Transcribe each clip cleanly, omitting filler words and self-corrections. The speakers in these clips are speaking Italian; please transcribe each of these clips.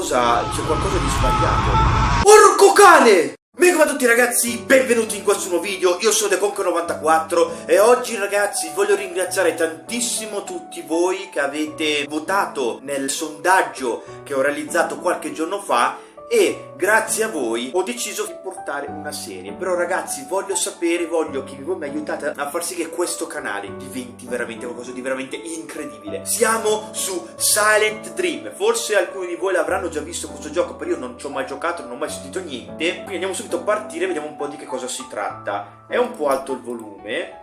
c'è qualcosa di sbagliato. Porco cane! Bene, come a tutti ragazzi, benvenuti in questo nuovo video, io sono TheConk94 e oggi ragazzi voglio ringraziare tantissimo tutti voi che avete votato nel sondaggio che ho realizzato qualche giorno fa e grazie a voi ho deciso di portare una serie. Però ragazzi voglio che voi mi aiutate a far sì che questo canale diventi veramente qualcosa di veramente incredibile. Siamo su Silent Dream, forse alcuni di voi l'avranno già visto questo gioco, però io non ci ho mai giocato, non ho mai sentito niente. Quindi andiamo subito a partire e vediamo un po' di che cosa si tratta. È un po' alto il volume,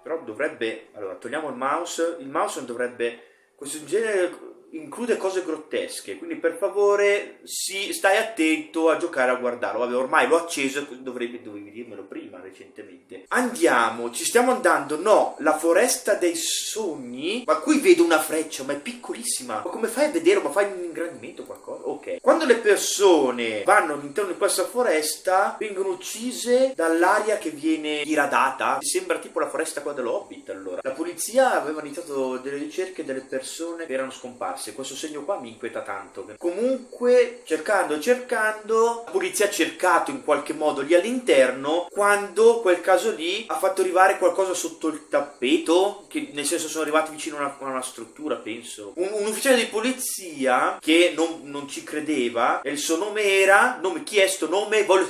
però dovrebbe... Allora, togliamo il mouse non dovrebbe... Questo genere include cose grottesche, quindi per favore stai attento a giocare a guardarlo. Vabbè, ormai l'ho acceso, dovevi dirmelo prima recentemente. Andiamo, ci stiamo andando. No, la foresta dei sogni. Ma qui vedo una freccia, ma è piccolissima. Ma come fai a vedere? Ma fai un ingrandimento o qualcosa? Ok. Quando le persone vanno all'interno di questa foresta vengono uccise dall'aria che viene diradata. Sembra tipo la foresta qua dell'Hobbit. Allora la polizia aveva iniziato delle ricerche delle persone che erano scomparse. Questo segno qua mi inquieta tanto. Comunque cercando la polizia ha cercato in qualche modo lì all'interno, quando quel caso lì ha fatto arrivare qualcosa sotto il tappeto, che nel senso sono arrivati vicino a una struttura, penso. Un ufficiale di polizia che non ci credeva, e il suo nome era chi è sto nome? Voglio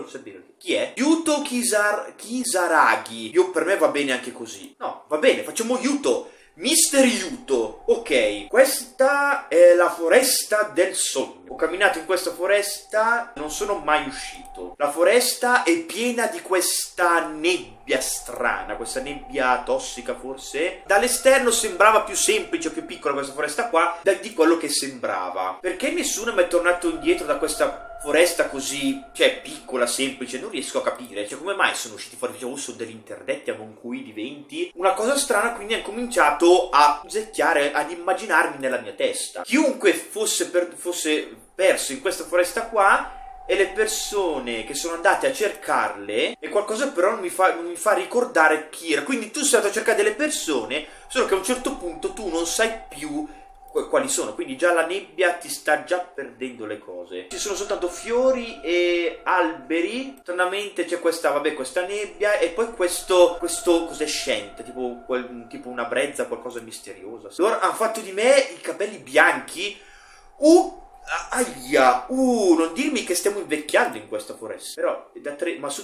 sapere chi è. Yuto Kisaragi. Per me va bene anche così. No, va bene, facciamo Yuto. Mister Yuto. Ok, questa è la foresta del sogno. Ho camminato in questa foresta, non sono mai uscito. La foresta è piena di questa nebbia strana, questa nebbia tossica forse. Dall'esterno sembrava più semplice, più piccola questa foresta qua di quello che sembrava. Perché nessuno mi è tornato indietro da questa foresta così, piccola, semplice? Non riesco a capire, come mai sono usciti fuori? Sono degli interdetti, non QI di 20. Una cosa strana, quindi ho cominciato a zecchiare, ad immaginarmi nella mia testa. Chiunque fosse perso in questa foresta qua, e le persone che sono andate a cercarle, e qualcosa però non mi fa ricordare chi era. Quindi tu sei andato a cercare delle persone, solo che a un certo punto tu non sai più quali sono, quindi già la nebbia ti sta già perdendo le cose. Ci sono soltanto fiori e alberi. Stranamente c'è questa nebbia, e poi questo cos'è scente, tipo una brezza, qualcosa di misteriosa. Allora hanno fatto di me i capelli bianchi. Non dirmi che stiamo invecchiando in questa foresta. Però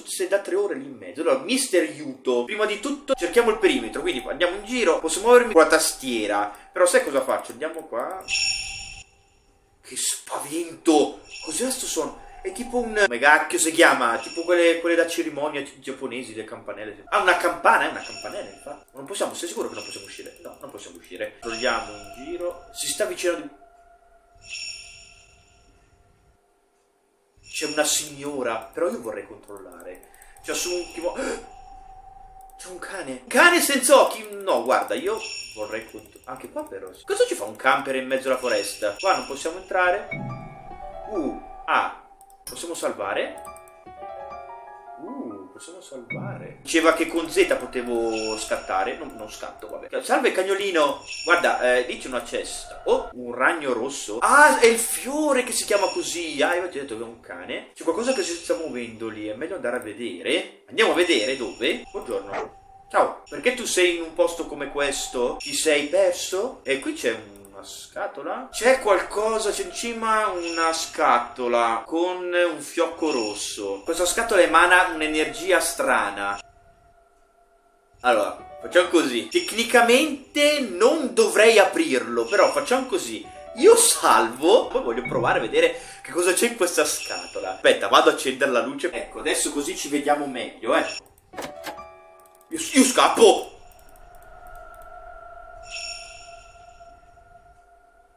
sei da 3 ore lì in mezzo. Allora, Mister Yuto, prima di tutto cerchiamo il perimetro, quindi andiamo in giro. Posso muovermi con la tastiera, però sai cosa faccio? Andiamo qua. Che spavento! Cos'è sto suono? È tipo un... come cacchio si chiama? Tipo quelle da cerimonia giapponesi, le campanelle. Ah, una campana, è una campanella, infatti. Non possiamo, sei sicuro che non possiamo uscire? No, non possiamo uscire. Togliamo un giro. Si sta avvicinando. C'è una signora, però io vorrei controllare. C'è un cane. Un cane senza occhi. No, guarda, io vorrei controllare. Anche qua però. Cosa ci fa un camper in mezzo alla foresta? Qua non possiamo entrare. Possiamo salvare. Possiamo salvare. Diceva che con Z potevo scattare. Non scatto, vabbè. Salve cagnolino. Guarda, lì c'è una cesta. Oh, un ragno rosso. Ah, è il fiore che si chiama così. Ah, io ti ho detto che è un cane. C'è qualcosa che si sta muovendo lì. È meglio andare a vedere. Andiamo a vedere dove. Buongiorno. Ciao. Perché tu sei in un posto come questo? Ti sei perso? E qui c'è una scatola. C'è qualcosa, c'è in cima una scatola con un fiocco rosso. Questa scatola emana un'energia strana. Allora, facciamo così. Tecnicamente non dovrei aprirlo, però facciamo così. Io salvo, poi voglio provare a vedere che cosa c'è in questa scatola. Aspetta, vado a accendere la luce. Ecco, adesso così ci vediamo meglio, Io scappo!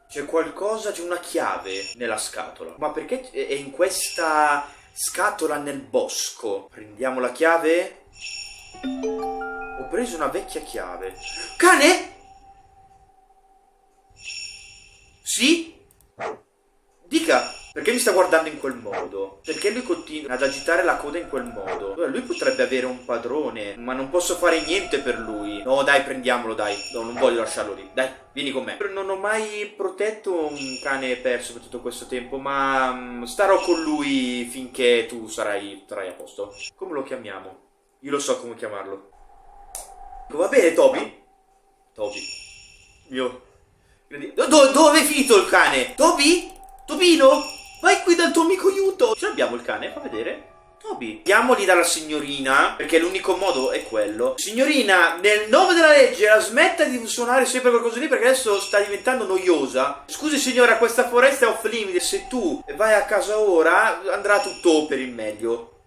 C'è qualcosa, c'è una chiave nella scatola. Ma perché è in questa scatola nel bosco? Prendiamo la chiave. Ho preso una vecchia chiave. Cane? Sì? Dica, Perché mi sta guardando in quel modo? Perché lui continua ad agitare la coda in quel modo? Allora, lui potrebbe avere un padrone, ma non posso fare niente per lui. No, dai, prendiamolo, dai. No, non voglio lasciarlo lì. Dai, vieni con me. Non ho mai protetto un cane perso per tutto questo tempo, ma starò con lui finché tu sarai a posto. Come lo chiamiamo? Io lo so come chiamarlo. Va bene, Toby? Toby. Io... Dove è finito il cane? Toby? Tobino? Vai qui dal tuo amico aiuto. Ce l'abbiamo il cane? Fa vedere. Toby. Andiamoli dalla signorina, perché l'unico modo è quello. Signorina, nel nome della legge, la smetta di suonare sempre qualcosa lì, perché adesso sta diventando noiosa. Scusi signora, questa foresta è off limit. Se tu vai a casa ora, andrà tutto per il meglio.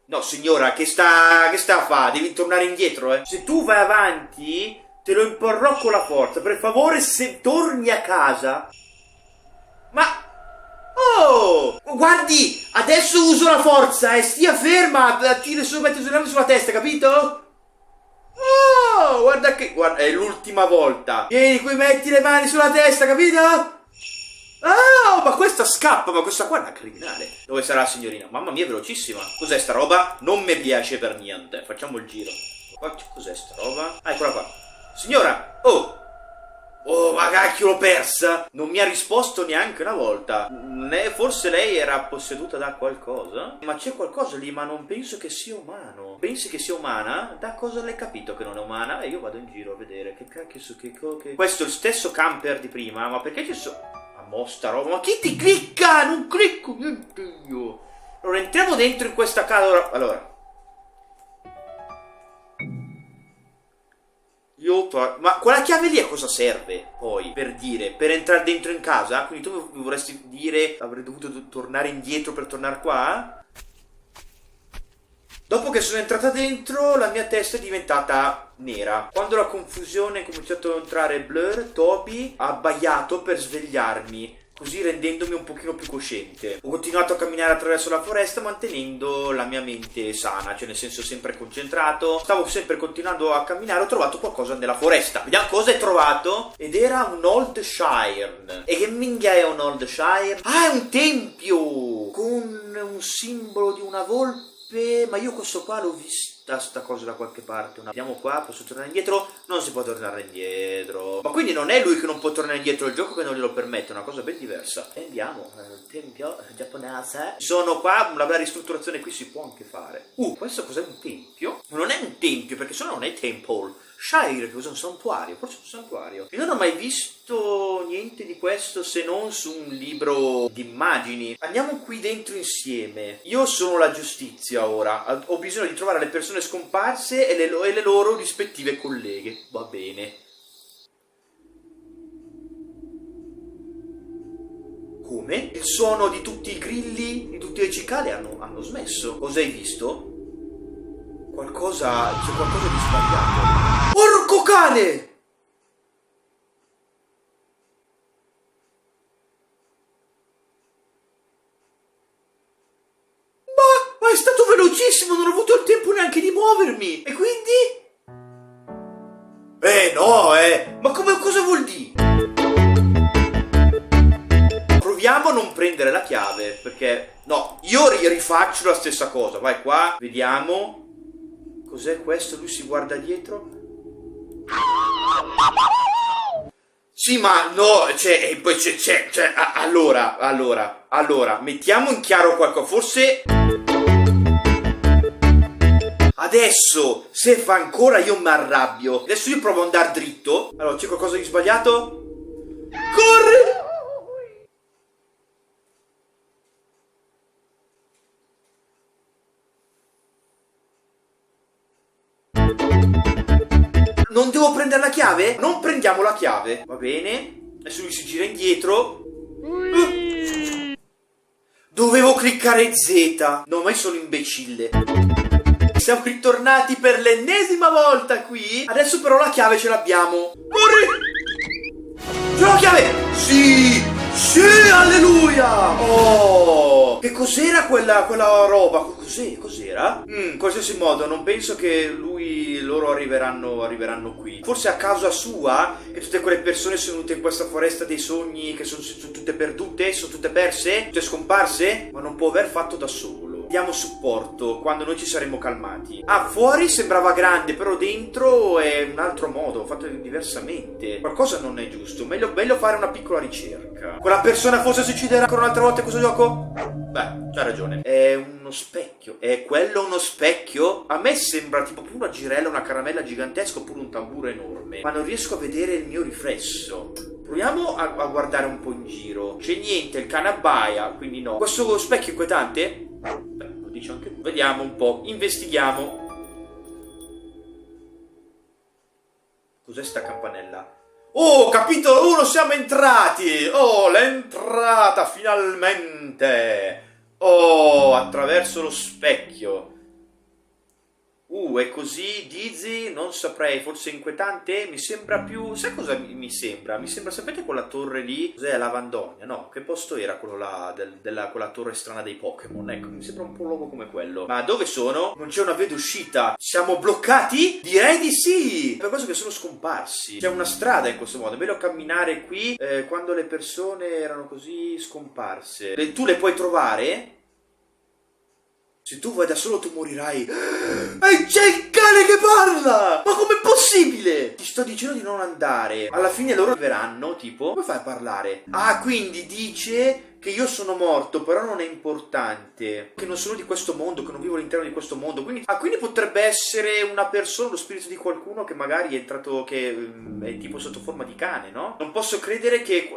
No signora, che sta a fare? Devi tornare indietro, eh. Se tu vai avanti, te lo imporrò con la forza. Per favore, se torni a casa... Ma... Oh! Guardi! Adesso uso la forza e stia ferma! Tira su, metti le mani sulla testa, capito? Oh! Guarda che... Guarda, è l'ultima volta! Vieni qui, metti le mani sulla testa, capito? Oh! Ma questa scappa, ma questa qua è una criminale! Dove sarà la signorina? Mamma mia, è velocissima! Cos'è sta roba? Non mi piace per niente. Facciamo il giro. Cos'è sta roba? Ah, eccola qua. Signora! Oh! Oh, ma cacchio, l'ho persa! Non mi ha risposto neanche una volta. Forse lei era posseduta da qualcosa? Ma c'è qualcosa lì, ma non penso che sia umano. Pensi che sia umana? Da cosa l'hai capito che non è umana? E io vado in giro a vedere. Che cacchio su che... Questo è il stesso camper di prima, ma perché ci sono... Ma mo sta roba, ma chi ti clicca? Non clicco, niente io. Allora, entriamo dentro in questa casa. Allora... Ma quella chiave lì a cosa serve poi? Per dire, per entrare dentro in casa? Quindi tu mi vorresti dire avrei dovuto tornare indietro per tornare qua? Dopo che sono entrata dentro, la mia testa è diventata nera. Quando la confusione è cominciato a entrare Blur, Toby ha abbaiato per svegliarmi, così rendendomi un pochino più cosciente. Ho continuato a camminare attraverso la foresta mantenendo la mia mente sana, cioè nel senso sempre concentrato. Stavo sempre continuando a camminare, ho trovato qualcosa nella foresta. Vediamo cosa hai trovato. Ed era un Old Shire. E che minchia è un Old Shire? Ah, è un tempio con un simbolo di una volpe. Ma io questo qua l'ho vista sta cosa da qualche parte. Andiamo qua, posso tornare indietro? Non si può tornare indietro. Ma quindi non è lui che non può tornare indietro, è il gioco che non glielo permette, è una cosa ben diversa. E andiamo, tempio giapponese. Sono qua, una bella ristrutturazione qui si può anche fare. Questo cos'è, un tempio? Non è un tempio, perché se no non è temple. Shire, cos'è, un santuario? Forse un santuario. Io non ho mai visto niente di questo se non su un libro di immagini. Andiamo qui dentro insieme. Io sono la giustizia ora. Ho bisogno di trovare le persone scomparse e le loro rispettive colleghe. Va bene. Come? Il suono di tutti i grilli, di tutte le cicale hanno smesso. Cosa hai visto? C'è qualcosa di sbagliato. Porco cane! Ma è stato velocissimo, non ho avuto il tempo neanche di muovermi. E quindi? No, ma cosa vuol dire? Proviamo a non prendere la chiave, perché... No, io rifaccio la stessa cosa. Vai qua, vediamo. Cos'è questo? Lui si guarda dietro. Sì, ma no, allora, mettiamo in chiaro qualcosa. Forse adesso, se fa ancora, io mi arrabbio. Adesso io provo ad andare dritto. Allora, c'è qualcosa di sbagliato? Corri! Non devo prendere la chiave? Non prendiamo la chiave. Va bene. Adesso lui si gira indietro. Dovevo cliccare Z. No, ma io sono imbecille. Siamo ritornati per l'ennesima volta qui. Adesso però la chiave ce l'abbiamo. Corri! C'è la chiave! Sì! Sì, alleluia! Oh! Dio! Che cos'era quella roba? Cos'era? In qualsiasi modo, non penso che loro arriveranno qui. Forse a causa sua, che tutte quelle persone sono venute in questa foresta dei sogni, che sono tutte perdute, sono tutte perse, tutte scomparse, ma non può aver fatto da solo. Diamo supporto quando noi ci saremo calmati. Fuori sembrava grande, però dentro è un altro modo, fatto diversamente. Qualcosa non è giusto, meglio fare una piccola ricerca. Quella persona forse si ucciderà ancora un'altra volta in questo gioco? Beh, c'ha ragione. È uno specchio. È quello uno specchio? A me sembra tipo una girella, una caramella gigantesca oppure un tamburo enorme. Ma non riesco a vedere il mio riflesso. Proviamo a guardare un po' in giro. C'è niente, il cane abbaia, quindi no. Questo specchio è inquietante? Beh, lo dice anche tu. Vediamo un po', investighiamo. Cos'è sta campanella? Oh, capitolo 1, siamo entrati! Oh, l'entrata, finalmente! Oh, attraverso lo specchio. È così dizzy, non saprei, forse inquietante? Mi sembra più... Sai cosa mi sembra? Mi sembra, sapete quella torre lì? Cos'è, Lavandonia? No, che posto era quello là, quella torre strana dei Pokémon? Ecco, mi sembra un po' un luogo come quello. Ma dove sono? Non c'è una via d'uscita. Siamo bloccati? Direi di sì! Per questo che sono scomparsi. C'è una strada in questo modo, è meglio camminare qui quando le persone erano così scomparse. Tu le puoi trovare? Se tu vai da solo tu morirai. E c'è il cane che parla! Ma com'è possibile? Ti sto dicendo di non andare. Alla fine loro arriveranno, tipo... Come fai a parlare? Quindi dice che io sono morto, però non è importante. Che non sono di questo mondo, che non vivo all'interno di questo mondo. Quindi potrebbe essere una persona, lo spirito di qualcuno che magari è entrato, che è tipo sotto forma di cane, no? Non posso credere che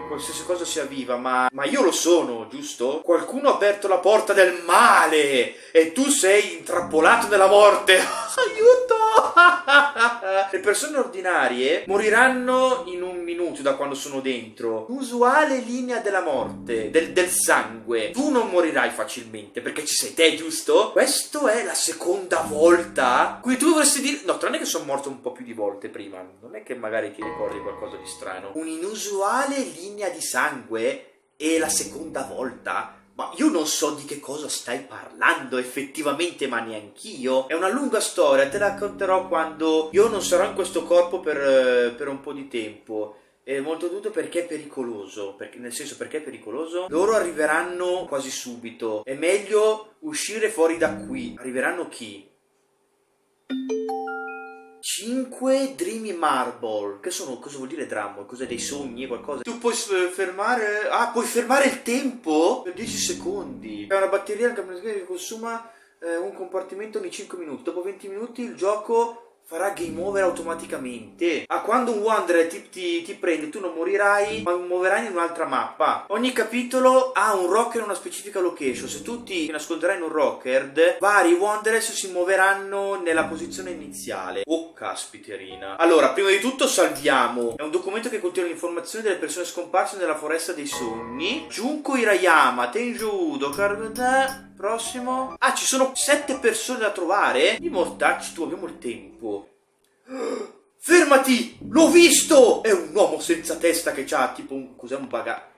qualsiasi cosa sia viva, ma io lo sono, giusto? Qualcuno ha aperto la porta del male e tu sei intrappolato nella morte. Aiuto! Le persone ordinarie moriranno in un minuto da quando sono dentro. Usuale linea della morte, del sangue. Tu non morirai facilmente perché ci sei te, giusto? Questa è la seconda volta. Quindi tu dovresti dire... No, tranne che sono morto un po' più di volte prima. Non è che magari ti ricordi qualcosa di strano. Un'inusuale linea di sangue è la seconda volta? Ma io non so di che cosa stai parlando effettivamente, ma neanch'io. È una lunga storia, te la racconterò quando io non sarò in questo corpo per un po' di tempo. È molto tutto perché è pericoloso. Nel senso, perché è pericoloso? Loro arriveranno quasi subito. È meglio uscire fuori da qui. Arriveranno chi? 5 Dreamy Marble. Che sono? Cosa vuol dire Drumble? Cos'è, dei sogni? Qualcosa? Tu puoi fermare... puoi fermare il tempo? Per 10 secondi. È una batteria che consuma un compartimento ogni 5 minuti. Dopo 20 minuti il gioco farà game over automaticamente. Quando un Wanderer ti prende, tu non morirai, ma muoverai in un'altra mappa. Ogni capitolo ha un rocker in una specifica location. Se tu ti nasconderai in un rocker, vari Wanderers si muoveranno nella posizione iniziale. Oh, caspiterina. Allora, prima di tutto salviamo. È un documento che contiene le informazioni delle persone scomparse nella foresta dei sogni. Junko Hirayama, Tenju, prossimo. Ci sono 7 persone da trovare. Di mortarci tu, abbiamo il tempo. Fermati! L'ho visto! È un uomo senza testa che c'ha tipo cos'è, un bagaglio.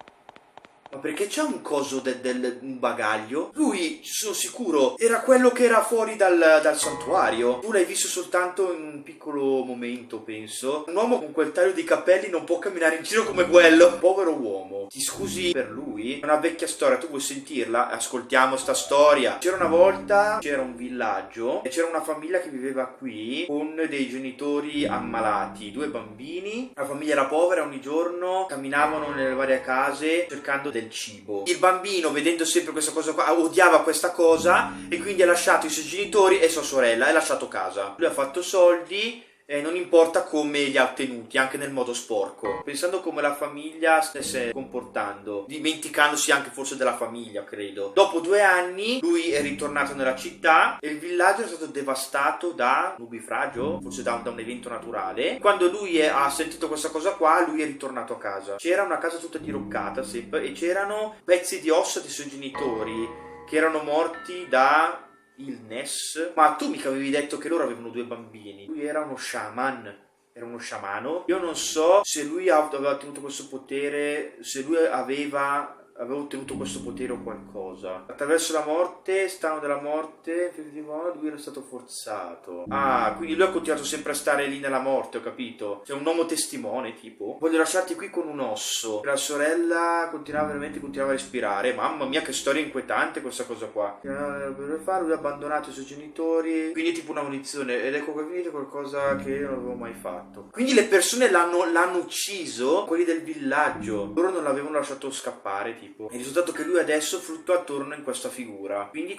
Ma perché c'ha un coso un bagaglio? Lui, sono sicuro, era quello che era fuori dal santuario. Tu l'hai visto soltanto in un piccolo momento, penso. Un uomo con quel taglio di capelli non può camminare in giro come quello. Povero uomo. Ti scusi per lui? È una vecchia storia, tu vuoi sentirla? Ascoltiamo sta storia. C'era una volta, c'era un villaggio e c'era una famiglia che viveva qui con dei genitori ammalati, 2 bambini. La famiglia era povera, ogni giorno camminavano nelle varie case cercando del cibo. Il bambino, vedendo sempre questa cosa qua, odiava questa cosa e quindi ha lasciato i suoi genitori e sua sorella, ha lasciato casa. Lui ha fatto soldi e non importa come li ha ottenuti, anche nel modo sporco, pensando come la famiglia stesse comportando, dimenticandosi anche forse della famiglia, credo. Dopo 2 anni lui è ritornato nella città e il villaggio è stato devastato da nubifragio, forse da un evento naturale. Quando lui ha sentito questa cosa qua, lui è ritornato a casa. C'era una casa tutta diroccata sempre e c'erano pezzi di ossa dei suoi genitori che erano morti da il Ness. Ma tu mica avevi detto che loro avevano 2 bambini. Lui era uno shaman. Era uno sciamano. Io non so se lui aveva ottenuto questo potere, se lui aveva avevo ottenuto questo potere o qualcosa. Attraverso la morte, stano della morte, lui era stato forzato. Ah, quindi lui ha continuato sempre a stare lì nella morte, ho capito. C'è un uomo testimone, tipo. Voglio lasciarti qui con un osso. La sorella continuava a respirare. Mamma mia, che storia inquietante questa cosa qua. Lui ha abbandonato i suoi genitori. Quindi tipo una munizione. Ed ecco qui qualcosa che non avevo mai fatto. Quindi le persone l'hanno ucciso, quelli del villaggio. Loro non l'avevano lasciato scappare, tipo. Il risultato è che lui adesso fluttua attorno in questa figura. Quindi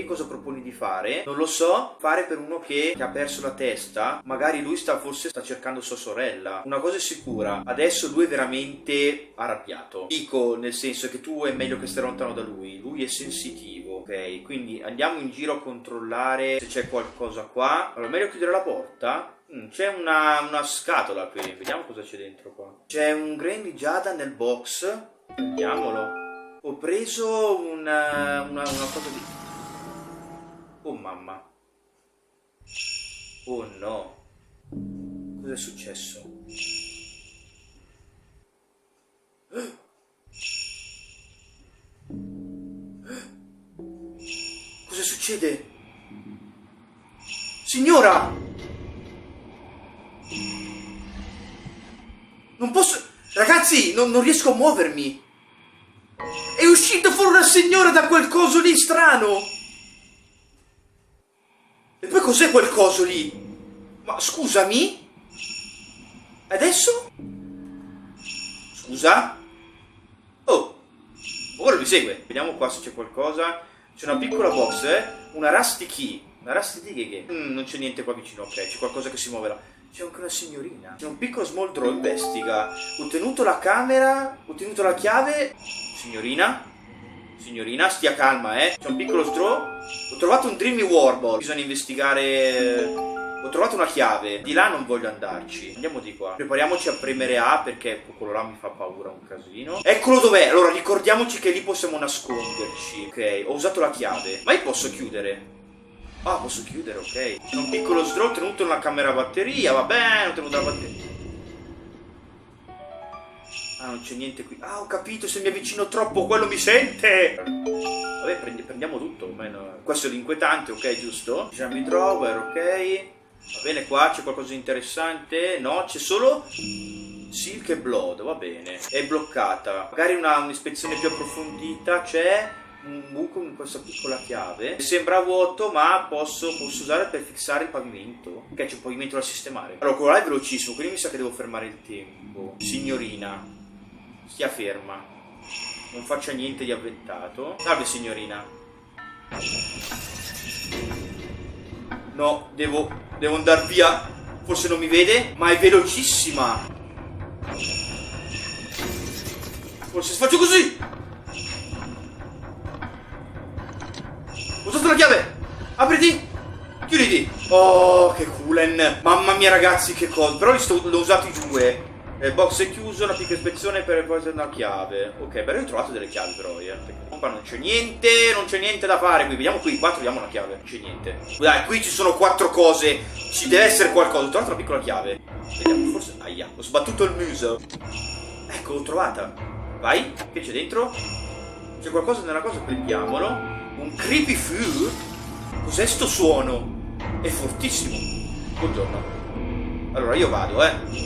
cosa proponi di fare? Non lo so. Fare per uno che ha perso la testa. Magari lui forse sta cercando sua sorella. Una cosa è sicura. Adesso lui è veramente arrabbiato. Dico, nel senso che tu è meglio che stai lontano da lui. Lui è sensitivo. Ok, quindi andiamo in giro a controllare se c'è qualcosa qua. Allora, meglio chiudere la porta. C'è una scatola qui. Vediamo cosa c'è dentro qua. C'è un grain di giada nel box. Prendiamolo. Ho preso una cosa di... Oh mamma. Oh no. Cos'è successo? Cosa succede? Signora! Non posso... Ragazzi, non riesco a muovermi! È uscita fuori una signora da quel coso lì strano! E poi cos'è quel coso lì? Ma scusami? Adesso? Scusa? Oh! Ora mi segue. Vediamo qua se c'è qualcosa. C'è una piccola box, una rusty key. Una rusty key che... non c'è niente qua vicino, ok. C'è qualcosa che si muove là. C'è anche una signorina. C'è un piccolo small draw, investiga. Ho ottenuto la camera, ho ottenuto la chiave. Signorina, stia calma, C'è un piccolo straw. Ho trovato un Dreamy Warble. Bisogna investigare. Ho trovato una chiave. Di là non voglio andarci. Andiamo di qua. Prepariamoci a premere A perché quello là mi fa paura un casino. Eccolo dov'è. Allora ricordiamoci che lì possiamo nasconderci. Ok, ho usato la chiave. Ma io posso chiudere? Ah, posso chiudere, ok. C'è un piccolo straw tenuto nella camera batteria. Va bene, ho tenuto la batteria. Ah, non c'è niente qui. Ah, ho capito, se mi avvicino troppo quello mi sente. Vabbè, prendiamo tutto. Questo è l'inquietante, ok, giusto? Jammy drawer, ok. Va bene, qua c'è qualcosa di interessante. No, c'è solo Silk e Blood, va bene. È bloccata. Magari un'ispezione più approfondita. C'è un buco in questa piccola chiave. Sembra vuoto, ma posso usare per fissare il pavimento. Ok, c'è un pavimento da sistemare. Allora, quello là è velocissimo, quindi mi sa che devo fermare il tempo. Signorina, stia ferma. Non faccia niente di avventato. Salve, signorina. No, devo andare via. Forse non mi vede, ma è velocissima. Forse se faccio così. Ho usato la chiave. Apriti. Chiuditi. Oh, che coolen. Mamma mia, ragazzi, che cosa. Però l'ho usato i due. Il box è chiuso, la piccola ispezione per poi una chiave. Ok, però io ho trovato delle chiavi però, qua non c'è niente da fare qui. Vediamo qui, qua troviamo una chiave. Non c'è niente. Dai, qui ci sono 4 cose. Ci deve essere qualcosa. Ho trovato una piccola chiave. Vediamo, forse... Aia, ho sbattuto il muso. Ecco, l'ho trovata. Vai, che c'è dentro? C'è qualcosa nella cosa, prendiamolo. Un creepy foo? Cos'è sto suono? È fortissimo. Buongiorno. Allora io vado,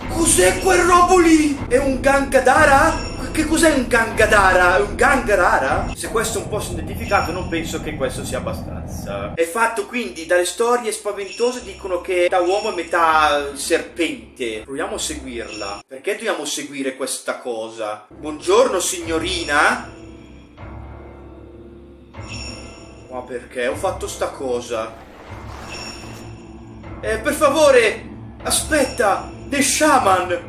Cos'è quel robo lì? È un Gangadara? Che cos'è un Gangadara? È un Gangadara? Se questo è un po' identificato, non penso che questo sia abbastanza. È fatto quindi dalle storie spaventose, dicono che da uomo è metà serpente. Proviamo a seguirla. Perché dobbiamo seguire questa cosa? Buongiorno, signorina? Ma perché ho fatto sta cosa? Per favore, aspetta! The Shaman!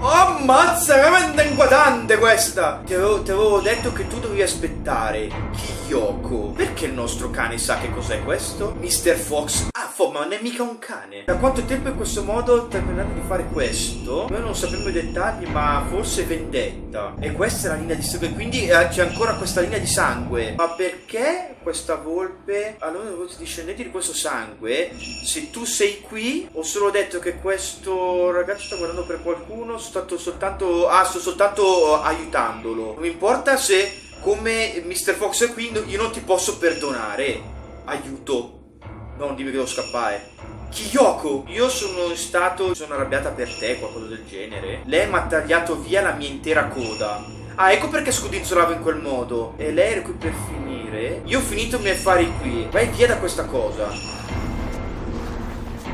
Oh, ammazza, veramente inquietante questa! Ti avevo detto che tu dovevi aspettare. Kyoko. Perché il nostro cane sa che cos'è questo? Mr. Fox ha ma non è mica un cane. Da quanto tempo in questo modo terminando di fare questo? Noi non sappiamo i dettagli, ma forse vendetta. E questa è la linea di sangue, quindi c'è ancora questa linea di sangue. Ma perché questa volpe? Allora, i discendenti di questo sangue, se tu sei qui, ho solo detto che questo ragazzo sta guardando per qualcuno, sto soltanto aiutandolo. Non mi importa se come Mr. Fox è qui, io non ti posso perdonare. Aiuto. No, non dimmi che devo scappare. Kyoko, io sono arrabbiata per te, qualcosa del genere. Lei mi ha tagliato via la mia intera coda. Ah, ecco perché scodinzolavo in quel modo. E lei era qui per finire. Io ho finito i miei affari qui. Vai via da questa cosa.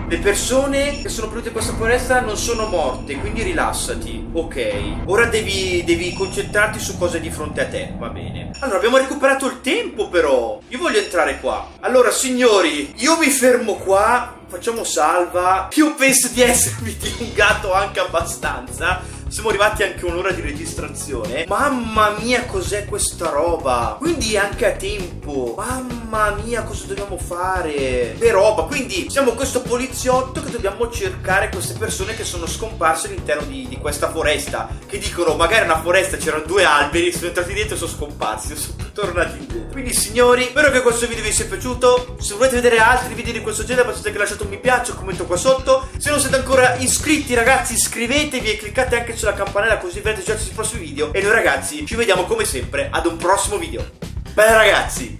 Le persone che sono venute in questa foresta non sono morte, quindi rilassati. Ok. Ora devi concentrarti su cose di fronte a te. Va bene. Allora, abbiamo recuperato il tempo però. Io voglio entrare qua. Allora, signori, io mi fermo qua. Facciamo salva. Io penso di essermi dilungato anche abbastanza. Siamo arrivati anche a un'ora di registrazione. Mamma mia, cos'è questa roba? Quindi anche a tempo. Mamma mia, cosa dobbiamo fare? Che roba. Quindi siamo questo poliziotto che dobbiamo cercare queste persone che sono scomparse all'interno di questa foresta. Che dicono, magari una foresta c'erano 2 alberi, sono entrati dentro e sono scomparsi, sono tornati indietro. Quindi signori, spero che questo video vi sia piaciuto. Se volete vedere altri video di questo genere, basta che lasciate un mi piace, un commento qua sotto. Se non siete ancora iscritti, ragazzi, iscrivetevi e cliccate anche sulla campanella così vedrete già i prossimi video. E noi ragazzi ci vediamo come sempre ad un prossimo video. Bene ragazzi,